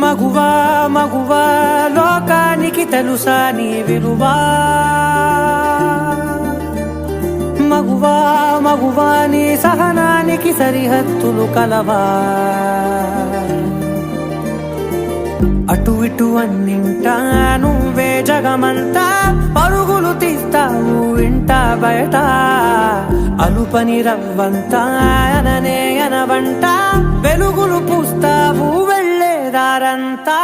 మగువా మగువా లోకానికి తెలుసా నీ విలువా మగువా మగువా నీ సహనానికి సరిహద్దులు కలవా అటు ఇటు అన్నింటా నువ్వే జగమంతా పరుగులు తీస్తావు ఇంట బయట అలుపని రవ్వంతా అననే అనవంట వెలుగులు పూస్తావు వెళ్ళేదారంతా